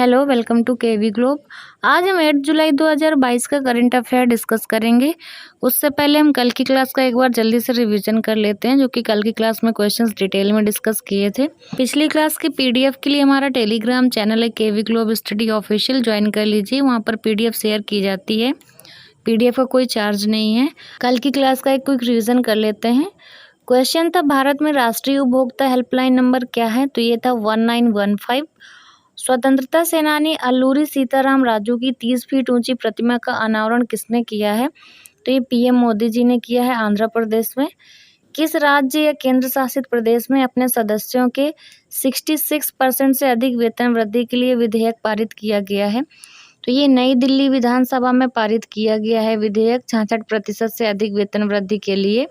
Hello, welcome to KV globe. आज हम 8 जुलाई 2022 का करंट अफेयर डिस्कस करेंगे। उससे पहले हम कल की क्लास का एक बार जल्दी से रिवीजन कर लेते हैं, जो कि कल की क्लास में क्वेश्चंस डिटेल में डिस्कस किए थे। पिछली क्लास की पीडीएफ के लिए हमारा टेलीग्राम चैनल है केवी ग्लोब स्टडी ऑफिशियल, ज्वाइन कर लीजिए। वहाँ पर पीडीएफ शेयर की जाती है। पीडीएफ का कोई चार्ज नहीं है। कल की क्लास का एक क्विक रिवीजन कर लेते हैं। क्वेश्चन था, भारत में राष्ट्रीय उपभोक्ता हेल्पलाइन नंबर क्या है? तो ये था 1915। स्वतंत्रता सेनानी अल्लूरी सीताराम राजू की 30 फीट ऊंची प्रतिमा का अनावरण किसने किया है? तो ये पीएम मोदी जी ने किया है, आंध्र प्रदेश में। किस राज्य या केंद्र शासित प्रदेश में अपने सदस्यों के 66% से अधिक वेतन वृद्धि के लिए विधेयक पारित किया गया है? तो ये नई दिल्ली विधानसभा में पारित किया गया है विधेयक 66% से अधिक वेतन वृद्धि के लिए।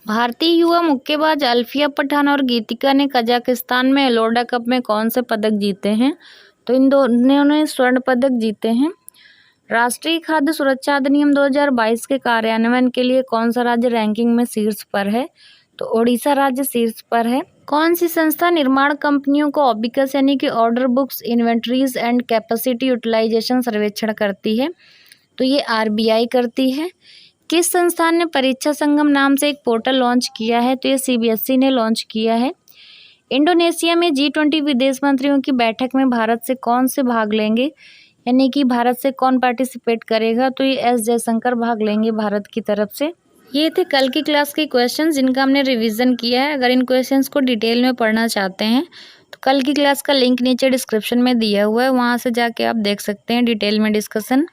भारतीय युवा मुक्केबाज अल्फिया पठान और गीतिका ने कजाकिस्तान में एलोडा कप में कौन से पदक जीते हैं? तो इन दोनों ने स्वर्ण पदक जीते हैं। राष्ट्रीय खाद्य सुरक्षा अधिनियम 2022 के कार्यान्वयन के लिए कौन सा राज्य रैंकिंग में शीर्ष पर है? तो ओडिशा राज्य शीर्ष पर है। कौन सी संस्था निर्माण कंपनियों को ऑबिकस यानी कि order books, inventories and capacity utilisation सर्वेक्षण करती है? तो ये आरबीआई करती है। किस संस्थान ने परीक्षा संगम नाम से एक पोर्टल लॉन्च किया है? तो ये सीबीएसई ने लॉन्च किया है। इंडोनेशिया में G20 विदेश मंत्रियों की बैठक में भारत से कौन से भाग लेंगे, यानी कि भारत से कौन पार्टिसिपेट करेगा? तो ये एस जयशंकर भाग लेंगे भारत की तरफ से। ये थे कल की क्लास के क्वेश्चंस जिनका हमने रिवीजन किया है। अगर इन क्वेश्चंस को डिटेल में पढ़ना चाहते हैं तो कल की क्लास का लिंक नीचे डिस्क्रिप्शन में दिया हुआ है, वहाँ से जाके आप देख सकते हैं डिटेल में डिस्कशन।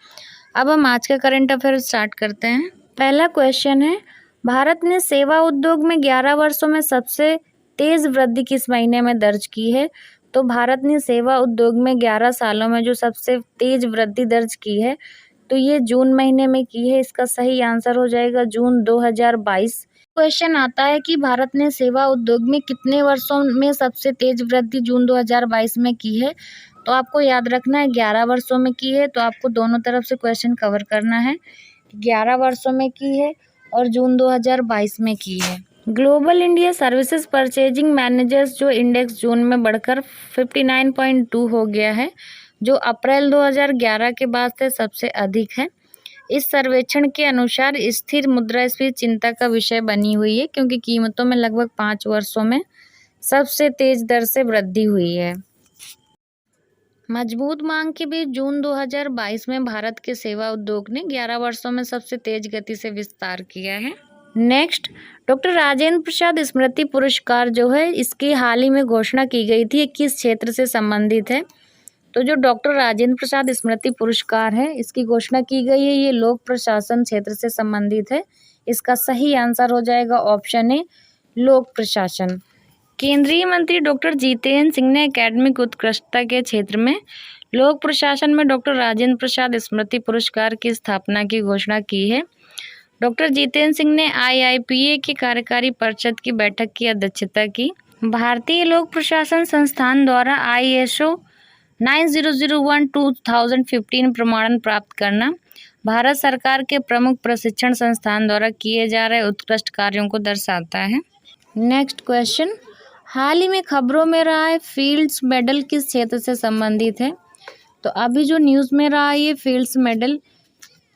अब हम आज का करंट अफेयर स्टार्ट करते हैं। पहला क्वेश्चन है, भारत ने सेवा उद्योग में 11 वर्षों में सबसे तेज वृद्धि किस महीने में दर्ज की है? तो भारत ने सेवा उद्योग में 11 सालों में जो सबसे तेज वृद्धि दर्ज की है तो ये जून महीने में की है। इसका सही आंसर हो जाएगा जून 2022। क्वेश्चन आता है कि भारत ने सेवा उद्योग में कितने वर्षों में सबसे तेज वृद्धि जून 2022 में की है? तो आपको याद रखना है 11 वर्षों में की है, तो आपको दोनों तरफ से क्वेश्चन कवर करना है। 11 वर्षों में की है और जून 2022 में की है। Global India services purchasing managers जो इंडेक्स जून में बढ़कर 59.2 हो गया है, जो अप्रैल 2011 के बाद से सबसे अधिक है। इस सर्वेक्षण के अनुसार स्थिर मुद्रास्फीति चिंता का विषय बनी हुई है, क्योंकि कीमतों में लगभग 5 वर्षों में सबसे तेज दर से वृद्धि हुई है। मजबूत मांग के बीच जून 2022 में भारत के सेवा उद्योग ने 11 वर्षों में सबसे तेज गति से विस्तार किया है। नेक्स्ट, डॉक्टर राजेंद्र प्रसाद स्मृति पुरस्कार जो है, इसकी हाल ही में घोषणा की गई थी, किस क्षेत्र से संबंधित है? तो जो डॉक्टर राजेंद्र प्रसाद स्मृति पुरस्कार है, इसकी घोषणा की गई है, ये लोक प्रशासन क्षेत्र से संबंधित है। इसका सही आंसर हो जाएगा ऑप्शन ए, लोक प्रशासन। केंद्रीय मंत्री डॉक्टर जितेंद्र सिंह ने एकेडमिक उत्कृष्टता के क्षेत्र में लोक प्रशासन में डॉक्टर राजेंद्र प्रसाद स्मृति पुरस्कार की स्थापना की घोषणा की है। डॉक्टर जितेंद्र सिंह ने IIPA की कार्यकारी परिषद की बैठक की अध्यक्षता की। भारतीय लोक प्रशासन संस्थान द्वारा ISO 9001:2015 प्रमाणन प्राप्त करना भारत सरकार के प्रमुख प्रशिक्षण संस्थान द्वारा किए जा रहे उत्कृष्ट कार्यों को दर्शाता है। नेक्स्ट क्वेश्चन, हाल ही में खबरों में रहा है फील्ड्स मेडल किस क्षेत्र से संबंधित है? तो अभी जो न्यूज़ में रहा है ये फील्ड्स मेडल,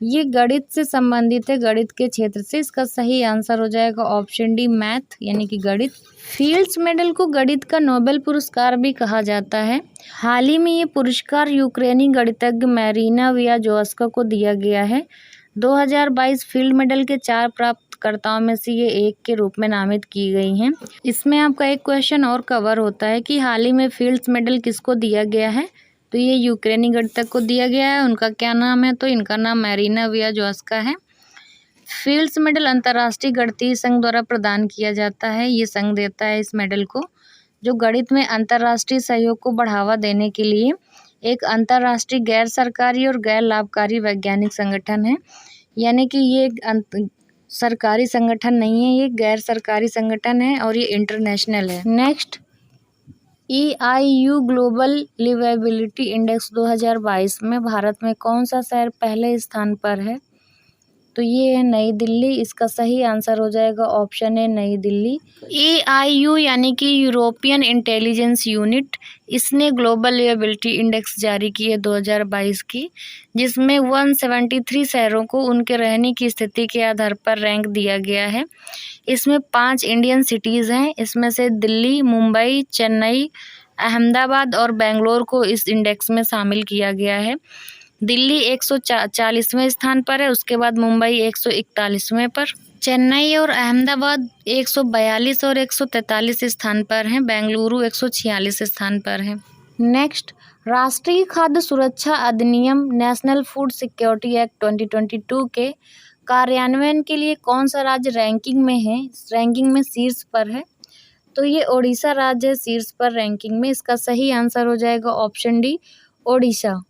ये गणित से संबंधित है, गणित के क्षेत्र से। इसका सही आंसर हो जाएगा ऑप्शन डी, मैथ यानी कि गणित। फील्ड्स मेडल को गणित का नोबेल पुरस्कार भी कहा जाता है। हाल ही में ये पुरस्कार यूक्रेनी गणितज्ञ मैरिना वियाजोव्स्का को दिया गया है। 2022 फील्ड मेडल के 4 प्राप्तकर्ताओं में से ये एक के रूप में नामित की गई हैं। इसमें आपका एक क्वेश्चन और कवर होता है कि हाल ही में फील्ड्स मेडल किसको दिया गया है? तो ये यूक्रेनी गणितज्ञ को दिया गया है। उनका क्या नाम है? तो इनका नाम मैरिना वियाजोव्स्का है। फील्ड्स मेडल अंतर्राष्ट्रीय गणितीय संघ द्वारा प्रदान किया जाता है। ये संघ देता है इस मेडल को, जो गणित में अंतर्राष्ट्रीय सहयोग को बढ़ावा देने के लिए एक अंतर्राष्ट्रीय गैर सरकारी और गैर लाभकारी वैज्ञानिक संगठन है। यानी कि ये सरकारी संगठन नहीं है, ये गैर सरकारी संगठन है और ये इंटरनेशनल है। Next, EIU global liveability index 2022 में भारत में कौन सा शहर पहले स्थान पर है? तो तो ये है नई दिल्ली। इसका सही आंसर हो जाएगा ऑप्शन है नई दिल्ली। AIU यानी कि यूरोपियन इंटेलिजेंस यूनिट, इसने ग्लोबल लिवेबिलिटी इंडेक्स जारी की है 2022 की, जिसमें 173 शहरों को उनके रहने की स्थिति के आधार पर रैंक दिया गया है। इसमें 5 इंडियन सिटीज़ हैं। इसमें से दिल्ली, मुंबई, चेन्नई, अहमदाबाद और बेंगलोर को इस इंडेक्स में शामिल किया गया है। दिल्ली 140वें स्थान पर है, उसके बाद मुंबई 141वें पर, चेन्नई और अहमदाबाद 142 और 143 स्थान पर हैं, बेंगलुरु 146 स्थान पर है। नेक्स्ट, राष्ट्रीय खाद्य सुरक्षा अधिनियम नेशनल फूड सिक्योरिटी एक्ट 2022 के कार्यान्वयन के लिए कौन सा राज्य रैंकिंग में है? रैंकिंग में शीर्ष पर है, तो ये ओडिशा राज्य है शीर्ष पर रैंकिंग में। इसका सही आंसर हो जाएगा option D, Odisha.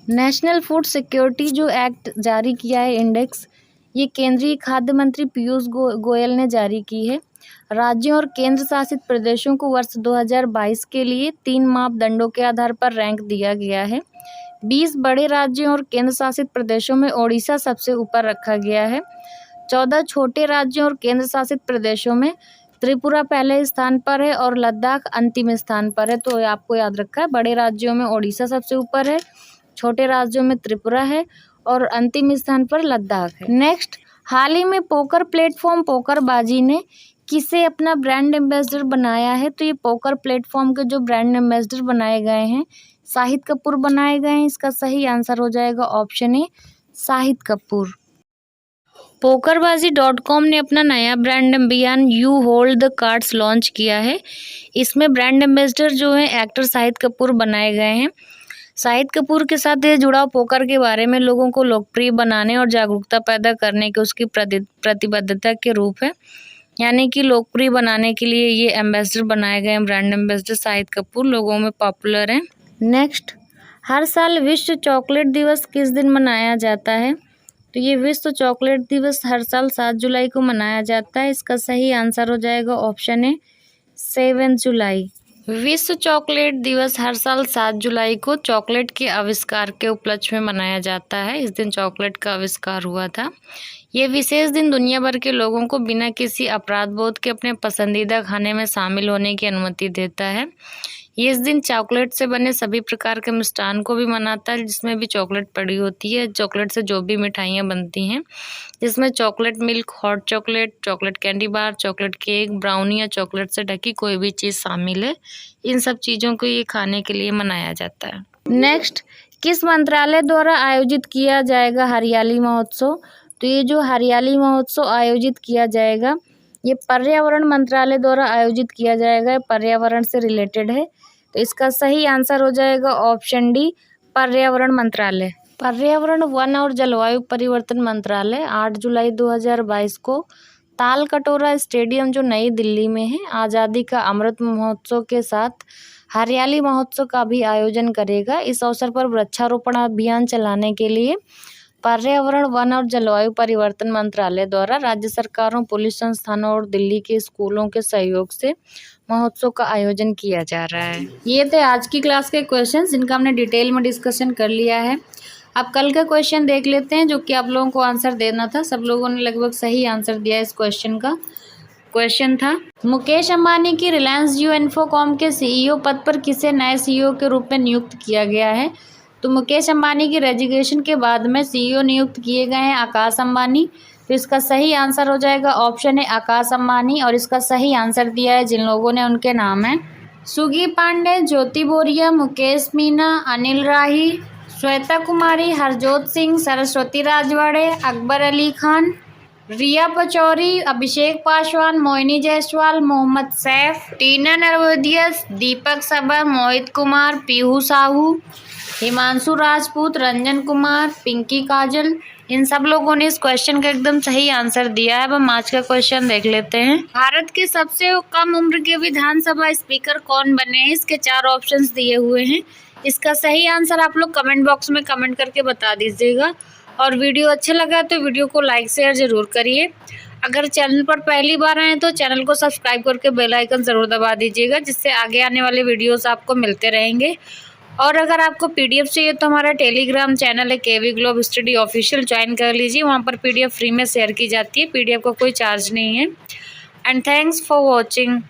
National food security जो एक्ट जारी किया है इंडेक्स, ये केंद्रीय खाद्य मंत्री पीयूष गोयल ने जारी की है। राज्यों और केंद्र शासित प्रदेशों को वर्ष 2022 के लिए 3 मापदंडों के आधार पर रैंक दिया गया है। 20 बड़े राज्यों और केंद्र शासित प्रदेशों में ओडिशा सबसे ऊपर रखा गया है। 14 छोटे राज्यों और केंद्र शासित प्रदेशों में त्रिपुरा पहले स्थान पर है और लद्दाख अंतिम स्थान पर है। तो आपको याद रखा है, बड़े राज्यों में ओडिशा सबसे ऊपर है, छोटे राज्यों में त्रिपुरा है और अंतिम स्थान पर लद्दाख है। नेक्स्ट, हाल ही में पोकर प्लेटफॉर्म पोकरबाजी ने किसे अपना ब्रांड एम्बेसडर बनाया है? तो ये पोकर प्लेटफॉर्म के जो ब्रांड एम्बेसडर बनाए गए हैं, शाहिद कपूर बनाए गए हैं। इसका सही आंसर हो जाएगा option A, Shahid Kapoor. pokerbazi.com ने अपना नया ब्रांड अभियान you hold the cards launch किया है। इसमें ब्रांड एम्बेसडर जो है एक्टर शाहिद कपूर बनाए गए हैं। शाहिद कपूर के साथ ये जुड़ाव पोकर के बारे में लोगों को लोकप्रिय बनाने और जागरूकता पैदा करने की उसकी प्रतिबद्धता के रूप है, यानी कि लोकप्रिय बनाने के लिए ये एम्बेसडर बनाए गए हैं। ब्रांड एम्बेसडर शाहिद कपूर लोगों में पॉपुलर हैं। नेक्स्ट, हर साल विश्व चॉकलेट दिवस किस दिन मनाया जाता है? तो ये विश्व चॉकलेट दिवस हर साल 7 जुलाई को मनाया जाता है। इसका सही आंसर हो जाएगा ऑप्शन ए, 7 जुलाई। विश्व चॉकलेट दिवस हर साल 7 जुलाई को चॉकलेट के आविष्कार के उपलक्ष्य में मनाया जाता है। इस दिन चॉकलेट का आविष्कार हुआ था। ये विशेष दिन दुनिया भर के लोगों को बिना किसी अपराध बोध के अपने पसंदीदा खाने में शामिल होने की अनुमति देता है। ये इस दिन चॉकलेट से बने सभी प्रकार के मिष्ठान को भी मनाता है, जिसमें भी चॉकलेट पड़ी होती है। चॉकलेट से जो भी मिठाइयाँ बनती हैं, जिसमें chocolate milk, hot chocolate, chocolate candy bar, chocolate cake, brownie या चॉकलेट से ढकी कोई भी चीज़ शामिल है। इन सब चीज़ों को ये खाने के लिए मनाया जाता है। नेक्स्ट, किस मंत्रालय द्वारा आयोजित किया जाएगा हरियाली महोत्सव? तो ये जो हरियाली महोत्सव आयोजित किया जाएगा, ये पर्यावरण मंत्रालय द्वारा आयोजित किया जाएगा। पर्यावरण से रिलेटेड है, तो इसका सही आंसर हो जाएगा ऑप्शन डी, पर्यावरण मंत्रालय। पर्यावरण, वन और जलवायु परिवर्तन मंत्रालय 8 जुलाई 2022 को ताल कटोरा स्टेडियम जो नई दिल्ली में है, आज़ादी का अमृत महोत्सव के साथ हरियाली महोत्सव का भी आयोजन करेगा। इस अवसर पर वृक्षारोपण अभियान चलाने के लिए पर्यावरण, वन और जलवायु परिवर्तन मंत्रालय द्वारा राज्य सरकारों, पुलिस संस्थानों और दिल्ली के स्कूलों के सहयोग से महोत्सव का आयोजन किया जा रहा है। ये थे आज की क्लास के क्वेश्चंस, जिनका हमने डिटेल में डिस्कशन कर लिया है। अब कल का क्वेश्चन देख लेते हैं, जो कि आप लोगों को आंसर देना था। सब लोगों ने लगभग सही आंसर दिया। इस क्वेश्चन का क्वेश्चन था, मुकेश अंबानी की रिलायंस जियो इन्फोकॉम के CEO पद पर किसे नए CEO के रूप में नियुक्त किया गया है? तो मुकेश अंबानी की रेजिग्नेशन के बाद में CEO नियुक्त किए गए हैं आकाश अंबानी। तो इसका सही आंसर हो जाएगा ऑप्शन है आकाश अंबानी। और इसका सही आंसर दिया है जिन लोगों ने, उनके नाम हैं सुगी पांडे, ज्योति बोरिया, मुकेश मीना, अनिल राही, श्वेता कुमारी, हरजोत सिंह, सरस्वती राजवाड़े, अकबर अली खान, रिया पचौरी, अभिषेक पासवान, मोहिनी जायसवाल, मोहम्मद सैफ, टीना नरवदियस, दीपक सबर, मोहित कुमार, पीहू साहू, हिमांशु राजपूत, रंजन कुमार, पिंकी काजल, इन सब लोगों ने इस क्वेश्चन का एकदम सही आंसर दिया है। अब हम आज का क्वेश्चन देख लेते हैं। भारत के सबसे कम उम्र के विधानसभा स्पीकर कौन बने हैं? इसके 4 ऑप्शंस दिए हुए हैं। इसका सही आंसर आप लोग कमेंट बॉक्स में कमेंट करके बता दीजिएगा। और वीडियो अच्छा लगा तो वीडियो को लाइक शेयर ज़रूर करिए। अगर चैनल पर पहली बार आए तो चैनल को सब्सक्राइब करके बेल आइकन ज़रूर दबा दीजिएगा, जिससे आगे आने वाले वीडियोस आपको मिलते रहेंगे। और अगर आपको पीडीएफ चाहिए तो हमारा टेलीग्राम चैनल है केवी ग्लोब स्टडी ऑफिशियल, ज्वाइन कर लीजिए। वहाँ पर पीडीएफ फ्री में शेयर की जाती है, पीडीएफ का कोई चार्ज नहीं है। And thanks for watching.